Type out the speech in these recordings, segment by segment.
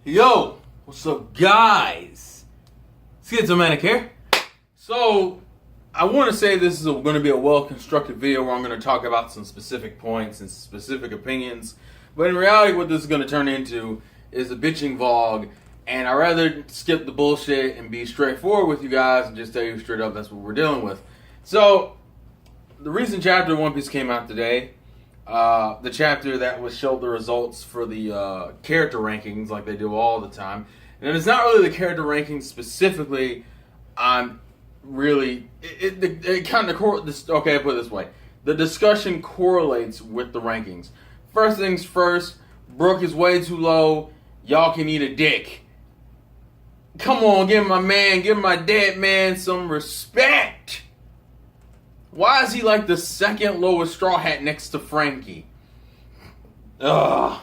Yo, what's up, guys? Schizomatic here. So, I want to say this is going to be a well-constructed video where I'm going to talk about some specific points and specific opinions. But in reality, what this is going to turn into is a bitching vlog. And I'd rather skip the bullshit and be straightforward with you guys and just tell you straight up that's what we're dealing with. So, the recent chapter of One Piece came out today. The chapter that was showed the results for the character rankings like they do all the time. And it's not really the character rankings specifically. It kind of okay, I put it this way. The discussion correlates with the rankings. First things first, Brook is way too low. Y'all can eat a dick. Come on, give my dead man some respect. Why is he like the second lowest Straw Hat next to Frankie? Ugh.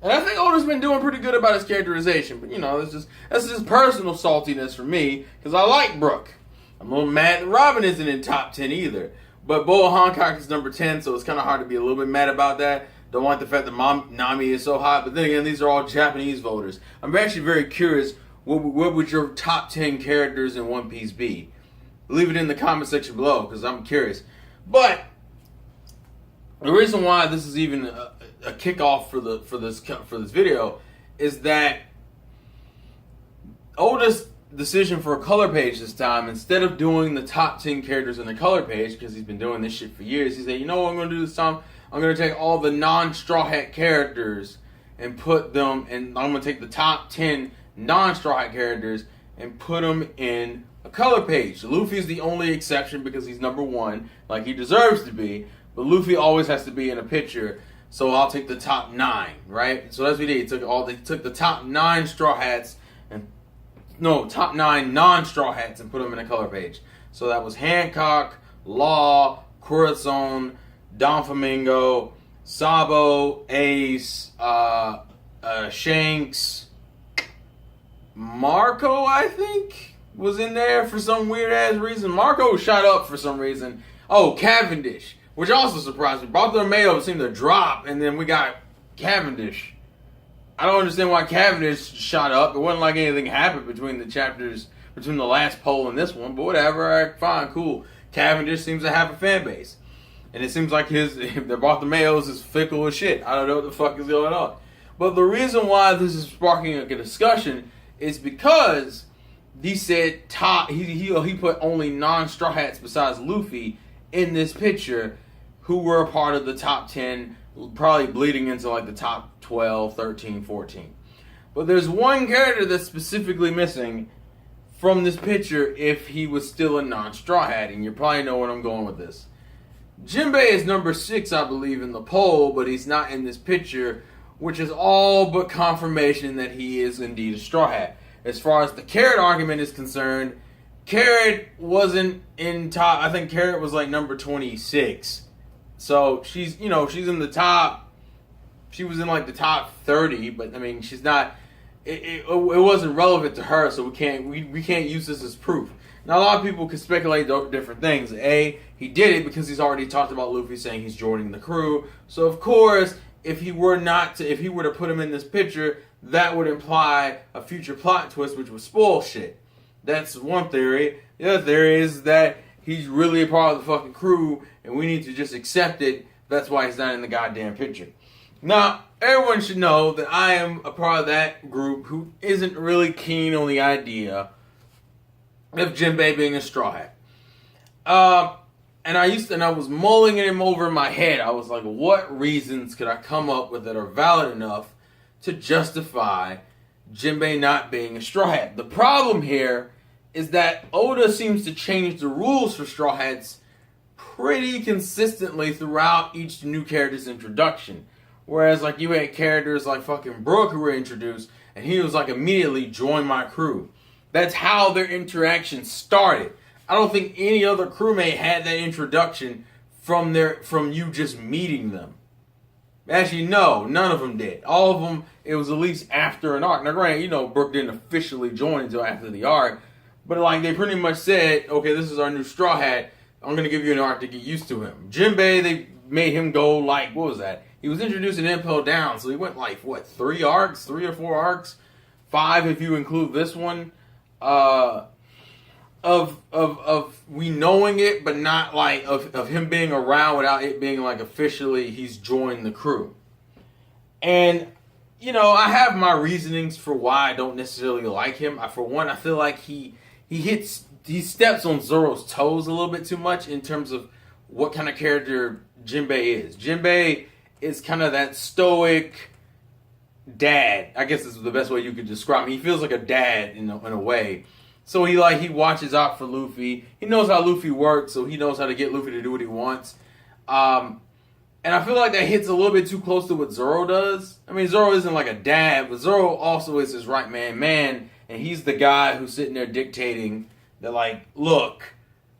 And I think Oda's been doing pretty good about his characterization, but that's just personal saltiness for me, because I like Brook. I'm a little mad that Robin isn't in top 10 either. But Boa Hancock is number 10, so it's kind of hard to be a little bit mad about that. Don't like the fact that Nami is so hot, but then again, these are all Japanese voters. I'm actually very curious, what would your top 10 characters in One Piece be? Leave it in the comment section below, because I'm curious. But the reason why this is even a kickoff for this video is that Oda's decision for a color page this time, instead of doing the top 10 characters in the color page, because he's been doing this shit for years, he said, you know what I'm going to do this time? I'm going to take all the non-Straw Hat characters and put them, and I'm going to take the top 10 non-Straw Hat characters and put them in a color page. Luffy's the only exception because he's number 1, like he deserves to be, but Luffy always has to be in a picture, so I'll take the top 9, right? So that's what he did. He took the top 9 top 9 non-Straw Hats and put them in a color page. So that was Hancock, Law, Corazon, Don Flamingo, Sabo, Ace, Shanks, Marco, I think, was in there for some weird ass reason. Marco shot up for some reason. Oh, Cavendish, which also surprised me. Bartholomew seemed to drop, and then we got Cavendish. I don't understand why Cavendish shot up. It wasn't like anything happened between the chapters, between the last poll and this one, but whatever. All right, fine, cool. Cavendish seems to have a fan base. And it seems like the Bartholomew is fickle as shit. I don't know what the fuck is going on. But the reason why this is sparking a discussion is because he said he put only non-Straw Hats besides Luffy in this picture who were a part of the top 10, probably bleeding into like the top 12, 13, 14. But there's one character that's specifically missing from this picture if he was still a non-Straw Hat, and you probably know where I'm going with this. Jinbei is number 6, I believe, in the poll, but he's not in this picture, which is all but confirmation that he is indeed a Straw Hat. As far as the Carrot argument is concerned, Carrot wasn't in top. I think Carrot was like number 26. So she's in the top. She was in like the top 30, but I mean, she's not. It wasn't relevant to her, so we can't use this as proof. Now, a lot of people can speculate different things. A, he did it because he's already talked about Luffy saying he's joining the crew. So, of course, if he were to put him in this picture, that would imply a future plot twist, which would spoil shit. That's one theory. The other theory is that he's really a part of the fucking crew, and we need to just accept it. That's why he's not in the goddamn picture. Now, everyone should know that I am a part of that group who isn't really keen on the idea of Jinbei being a Straw Hat. And I was mulling him over in my head. I was like, what reasons could I come up with that are valid enough to justify Jinbei not being a Straw Hat? The problem here is that Oda seems to change the rules for Straw Hats pretty consistently throughout each new character's introduction. Whereas, like, you had characters like fucking Brook who were introduced, and he was like, immediately join my crew. That's how their interaction started. I don't think any other crewmate had that introduction from you just meeting them. Actually, no, none of them did. All of them, it was at least after an arc. Now, granted, Brook didn't officially join until after the arc, but like they pretty much said, okay, this is our new Straw Hat. I'm gonna give you an arc to get used to him. Jinbei, they made him go like, what was that? He was introduced in Impel Down, so he went like, what, 3 or 4 arcs 5 if you include this one. Of we knowing it, but not like of him being around without it being like officially he's joined the crew. And I have my reasonings for why I don't necessarily like him. For one, I feel like he steps on Zoro's toes a little bit too much in terms of what kind of character Jinbei is. Jinbei is kind of that stoic dad. I guess this is the best way you could describe him. He feels like a dad in a way. So he watches out for Luffy. He knows how Luffy works, so he knows how to get Luffy to do what he wants. And I feel like that hits a little bit too close to what Zoro does. I mean, Zoro isn't like a dad, but Zoro also is his right man, and he's the guy who's sitting there dictating that, like, look,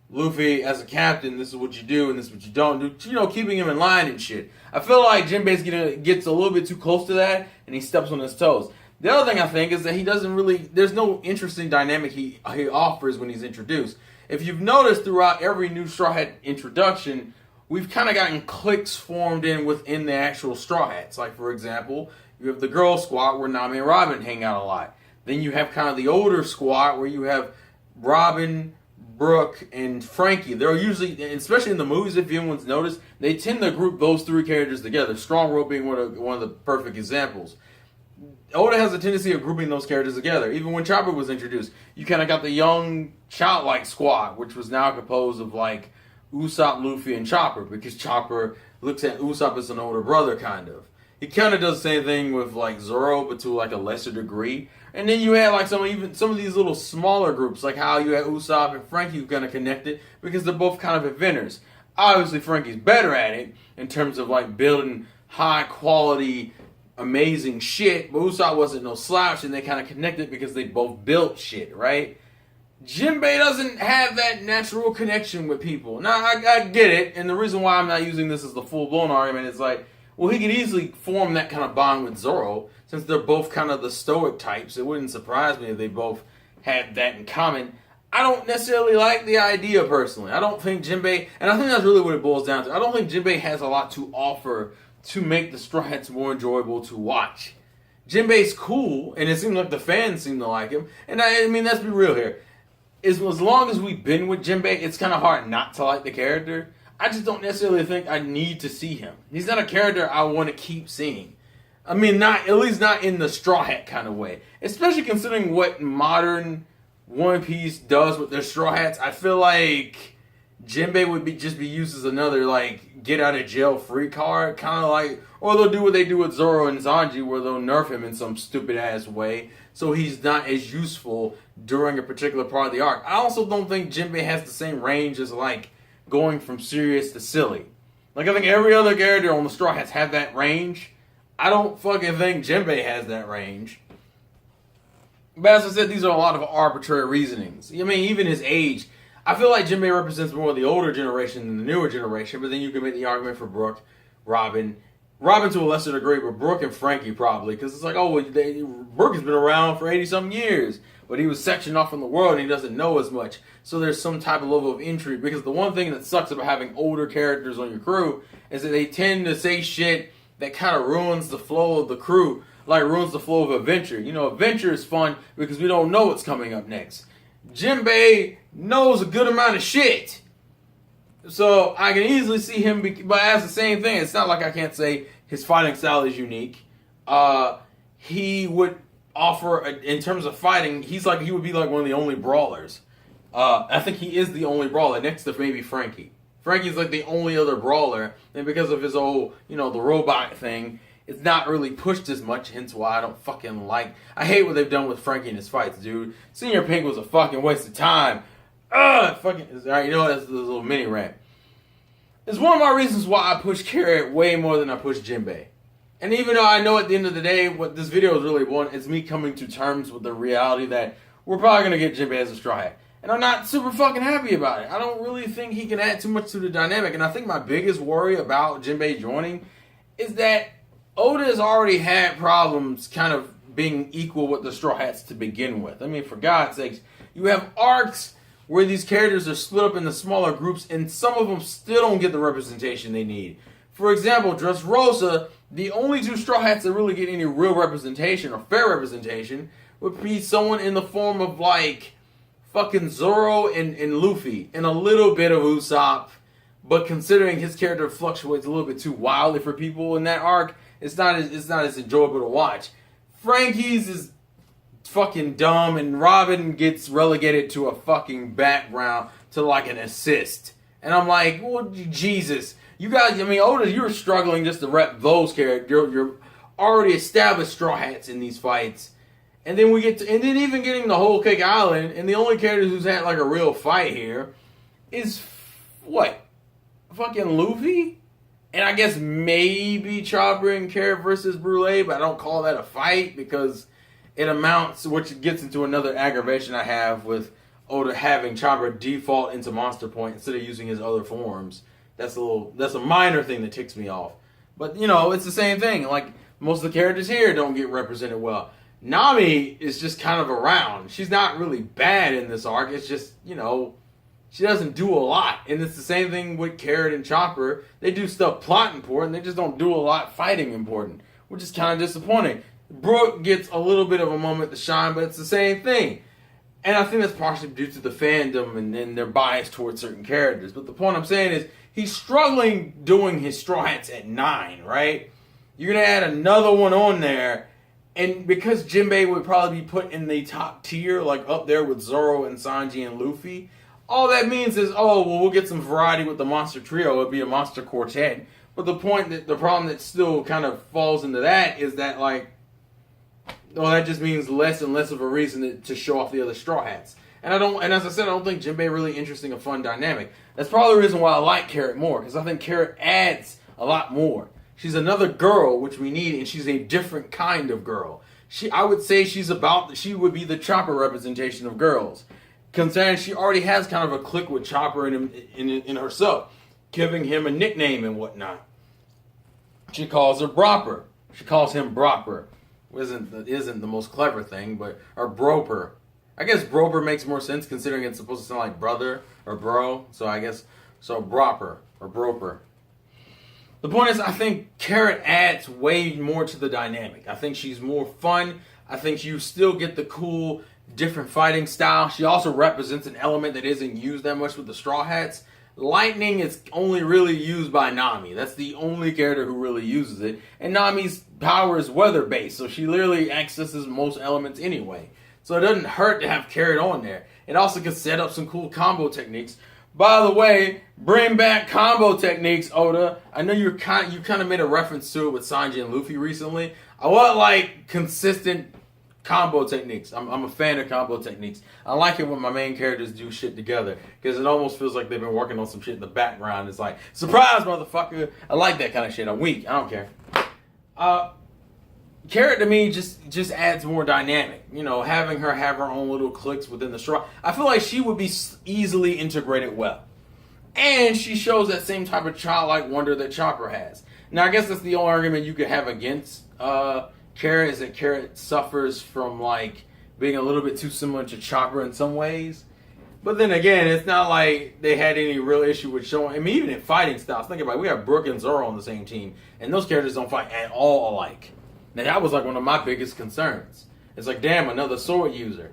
Luffy, as a captain, this is what you do and this is what you don't do. Keeping him in line and shit. I feel like Jinbei gets a little bit too close to that, and he steps on his toes. The other thing I think is that he doesn't really, there's no interesting dynamic he offers when he's introduced. If you've noticed throughout every new Straw Hat introduction, we've kind of gotten cliques formed within the actual Straw Hats. Like, for example, you have the girl squad where Nami and Robin hang out a lot. Then you have kind of the older squad where you have Robin, Brooke, and Frankie. They're usually, especially in the movies, if anyone's noticed, they tend to group those 3 characters together. Strong Rope being one of the perfect examples. Oda has a tendency of grouping those characters together. Even when Chopper was introduced, you kind of got the young, childlike squad, which was now composed of, like, Usopp, Luffy, and Chopper, because Chopper looks at Usopp as an older brother, kind of. He kind of does the same thing with, like, Zoro, but to, like, a lesser degree. And then you had, like, some of these little smaller groups, like how you had Usopp and Frankie who kind of connected, because they're both kind of inventors. Obviously, Frankie's better at it in terms of, like, building high-quality, amazing shit, but Usopp wasn't no slouch, and they kind of connected because they both built shit, right? Jinbei doesn't have that natural connection with people. Now, I get it, and the reason why I'm not using this as the full-blown argument is like, well, he could easily form that kind of bond with Zoro, since they're both kind of the stoic types. It wouldn't surprise me if they both had that in common. I don't necessarily like the idea, personally. I don't think Jinbei, and I think that's really what it boils down to, I don't think Jinbei has a lot to offer to make the Straw Hats more enjoyable to watch. Jinbei's cool, and it seems like the fans seem to like him, and I mean, let's be real here. As long as we've been with Jinbei, it's kind of hard not to like the character. I just don't necessarily think I need to see him. He's not a character I want to keep seeing. I mean, at least not in the Straw Hat kind of way. Especially considering what modern One Piece does with their Straw Hats. I feel like Jinbei would just be used as another, like, get out of jail free card. Kind of like, or they'll do what they do with Zoro and Sanji, where they'll nerf him in some stupid ass way, so he's not as useful during a particular part of the arc. I also don't think Jinbei has the same range as, like, going from serious to silly. Like, I think every other character on the Straw Hats have that range. I don't fucking think Jinbei has that range. But as I said, these are a lot of arbitrary reasonings. I mean, even his age, I feel like Jinbei represents more of the older generation than the newer generation, but then you can make the argument for Brooke, Robin to a lesser degree, but Brooke and Frankie probably, because it's like, oh, Brooke has been around for 80-something years, but he was sectioned off from the world and he doesn't know as much, so there's some type of level of intrigue, because the one thing that sucks about having older characters on your crew is that they tend to say shit that kind of ruins the flow of the crew, like ruins the flow of adventure. Adventure is fun because we don't know what's coming up next. Jinbei knows a good amount of shit. So I can easily see him, but as the same thing, it's not like I can't say his fighting style is unique. He would offer, in terms of fighting, he would be like one of the only brawlers. I think he is the only brawler, next to maybe Frankie. Frankie's like the only other brawler, and because of his old, the robot thing, it's not really pushed as much, hence why I don't fucking like... I hate what they've done with Frankie in his fights, dude. Senior Pink was a fucking waste of time. Fucking... Alright, that's a little mini rant. It's one of my reasons why I push Carrot way more than I push Jinbei. And even though I know at the end of the day, what this video is really about, is me coming to terms with the reality that we're probably going to get Jinbei as a Straw Hat. And I'm not super fucking happy about it. I don't really think he can add too much to the dynamic. And I think my biggest worry about Jinbei joining is that Oda has already had problems kind of being equal with the Straw Hats to begin with. I mean, for God's sakes, you have arcs where these characters are split up into smaller groups, and some of them still don't get the representation they need. For example, Dressrosa, the only 2 Straw Hats that really get any real representation or fair representation would be someone in the form of like fucking Zoro and Luffy and a little bit of Usopp. But considering his character fluctuates a little bit too wildly for people in that arc, it's not as enjoyable to watch. Frankie's is fucking dumb, and Robin gets relegated to a fucking background to like an assist. And I'm like, well, Jesus, you guys. I mean, Oda, you're struggling just to rep those characters. You're already established Straw Hats in these fights, and then and then even getting the Whole Cake Island, and the only character who's had like a real fight here is what? Fucking Luffy? And I guess maybe Chopper and Carrot versus Brûlée, but I don't call that a fight because it amounts, which gets into another aggravation I have with Oda having Chopper default into Monster Point instead of using his other forms. That's a minor thing that ticks me off. But, you know, it's the same thing. Like, most of the characters here don't get represented well. Nami is just kind of around. She's not really bad in this arc. It's just, you know, she doesn't do a lot. And it's the same thing with Carrot and Chopper. They do stuff plot important. They just don't do a lot fighting important, which is kind of disappointing. Brooke gets a little bit of a moment to shine, but it's the same thing. And I think that's partially due to the fandom and their bias towards certain characters. But the point I'm saying is he's struggling doing his Straw Hats at 9, right? You're going to add another one on there. And because Jinbei would probably be put in the top tier, like up there with Zoro and Sanji and Luffy, all that means is, oh, well, we'll get some variety with the monster trio. It'll be a monster quartet. But the problem that still kind of falls into that is that, like, well, that just means less and less of a reason to show off the other Straw Hats. And as I said, I don't think Jinbei really interesting, a fun dynamic. That's probably the reason why I like Carrot more, because I think Carrot adds a lot more. She's another girl, which we need, and she's a different kind of girl. I would say she would be the Chopper representation of girls. Considering she already has kind of a clique with Chopper in herself, giving him a nickname and whatnot. She calls her Bropper. She calls him Bropper. Isn't the most clever thing, or Broper. I guess Broper makes more sense considering it's supposed to sound like brother or bro. So I guess Bropper or Broper. The point is, I think Carrot adds way more to the dynamic. I think she's more fun. I think you still get the cool, different fighting style. She also represents an element that isn't used that much with the Straw Hats. Lightning is only really used by Nami. That's the only character who really uses it. And Nami's power is weather-based, so she literally accesses most elements anyway. So it doesn't hurt to have Carrot on there. It also can set up some cool combo techniques. By the way, bring back combo techniques, Oda. I know you kind of made a reference to it with Sanji and Luffy recently. I want like consistent combo techniques. I'm a fan of combo techniques. I like it when my main characters do shit together because it almost feels like they've been working on some shit in the background. It's like, surprise, motherfucker. I like that kind of shit. I'm weak. I don't care. Carrot to me just adds more dynamic. You know, having her have her own little cliques within the straw. I feel like she would be easily integrated well. And she shows that same type of childlike wonder that Chopper has. Now, I guess that's the only argument you could have against Carrot, is that Carrot suffers from, like, being a little bit too similar to Chopper in some ways. But then again, it's not like they had any real issue with showing. I mean, even in fighting styles, think about it. We have Brooke and Zoro on the same team, and those characters don't fight at all alike. Now, that was like one of my biggest concerns. It's like, damn, another sword user.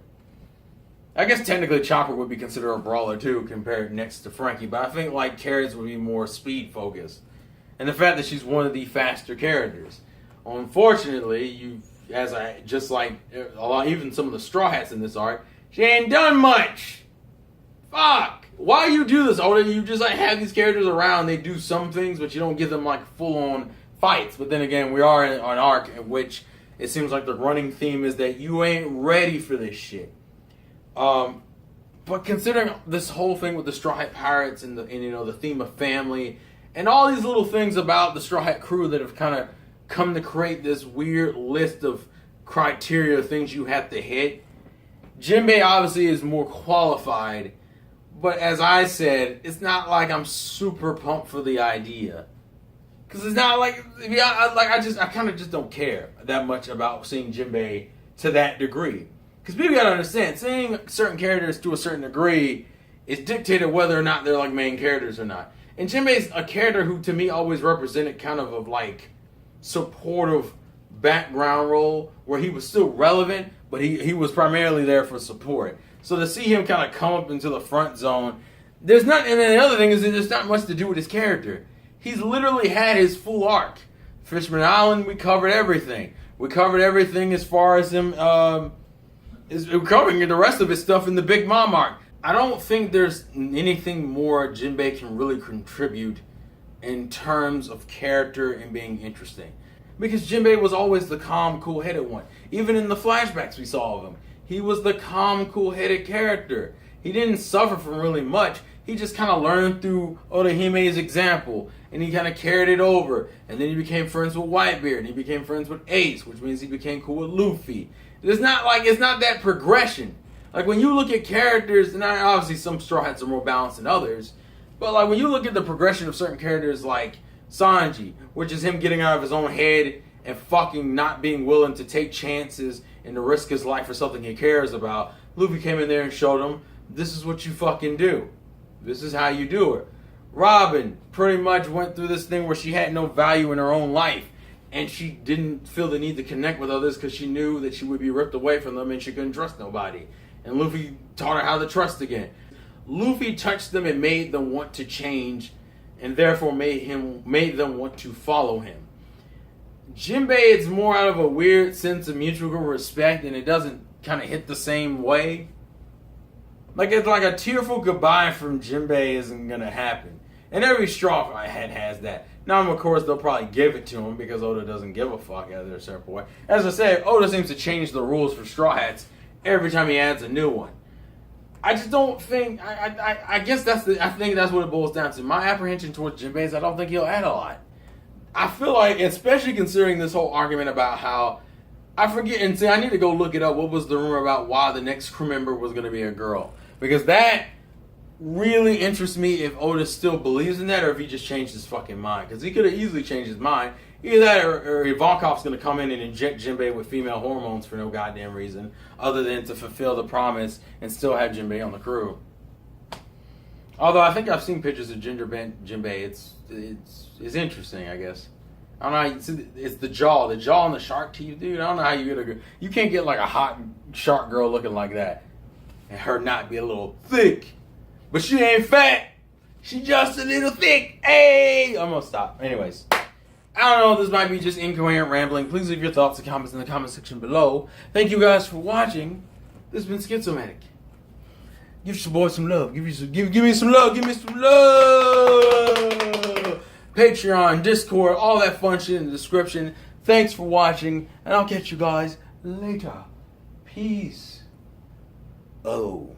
I guess technically Chopper would be considered a brawler too, compared next to Frankie, but I think like Carrot's would be more speed focused. And the fact that she's one of the faster characters. Unfortunately, even some of the Straw Hats in this arc, she ain't done much. Fuck. Why you do this, Oda? You just like have these characters around, they do some things, but you don't give them like full on fights. But then again, we are in an arc in which it seems like the running theme is that you ain't ready for this shit. But considering this whole thing with the Straw Hat Pirates and the theme of family and all these little things about the Straw Hat crew that have kind of come to create this weird list of criteria of things you have to hit, Jinbei obviously is more qualified. But as I said, it's not like I'm super pumped for the idea. Because it's not like, I kind of just don't care that much about seeing Jinbei to that degree. Because people gotta understand, seeing certain characters to a certain degree is dictated whether or not they're like main characters or not. And Jinbei's a character who to me always represented kind of like supportive background role where he was still relevant, but he was primarily there for support. So to see him kind of come up into the front zone, there's not, and then the other thing is that there's not much to do with his character. He's literally had his full arc. Fishman Island, we covered everything. We covered everything as far as him, we're covering the rest of his stuff in the Big Mom arc. I don't think there's anything more Jinbei can really contribute in terms of character and being interesting. Because Jinbei was always the calm, cool-headed one. Even in the flashbacks we saw of him, he was the calm, cool-headed character. He didn't suffer from really much. He just kind of learned through Odahime's example, and he kind of carried it over. And then he became friends with Whitebeard, and he became friends with Ace, which means he became cool with Luffy. It's not that progression. Like when you look at characters, and obviously some Straw Hats are more balanced than others, but like when you look at the progression of certain characters like Sanji, which is him getting out of his own head and fucking not being willing to take chances and to risk his life for something he cares about, Luffy came in there and showed him, this is what you fucking do. This is how you do it. Robin pretty much went through this thing where she had no value in her own life, and she didn't feel the need to connect with others because she knew that she would be ripped away from them and she couldn't trust nobody. And Luffy taught her how to trust again. Luffy touched them and made them want to change, and therefore made them want to follow him. Jinbei, it's more out of a weird sense of mutual respect, and it doesn't kind of hit the same way. Like it's like a tearful goodbye from Jinbei isn't gonna happen, and every Straw Hat has that. Now, of course, they'll probably give it to him because Oda doesn't give a fuck out of their certain way. As I said, Oda seems to change the rules for Straw Hats every time he adds a new one. I just don't think. I guess I think that's what it boils down to. My apprehension towards Jinbei is I don't think he'll add a lot. I feel like, especially considering this whole argument about how I forget, and see, I need to go look it up. What was the rumor about why the next crew member was going to be a girl? Because that really interests me if Oda still believes in that or if he just changed his fucking mind. Because he could have easily changed his mind. Either that or Ivankov's going to come in and inject Jinbei with female hormones for no goddamn reason other than to fulfill the promise and still have Jinbei on the crew. Although I think I've seen pictures of Jinbei. It's interesting, I guess. I don't know. It's the jaw and the shark teeth, dude. I don't know how you get a girl. You can't get like a hot shark girl looking like that and her not be a little thick. But she ain't fat. She just a little thick. Hey, I'm gonna stop. Anyways, I don't know. This might be just incoherent rambling. Please leave your thoughts and comments in the comment section below. Thank you guys for watching. This has been Schizomatic. Give your boy some love. Give me some love. Give me some love. Patreon, Discord, all that fun shit in the description. Thanks for watching, and I'll catch you guys later. Peace. Oh.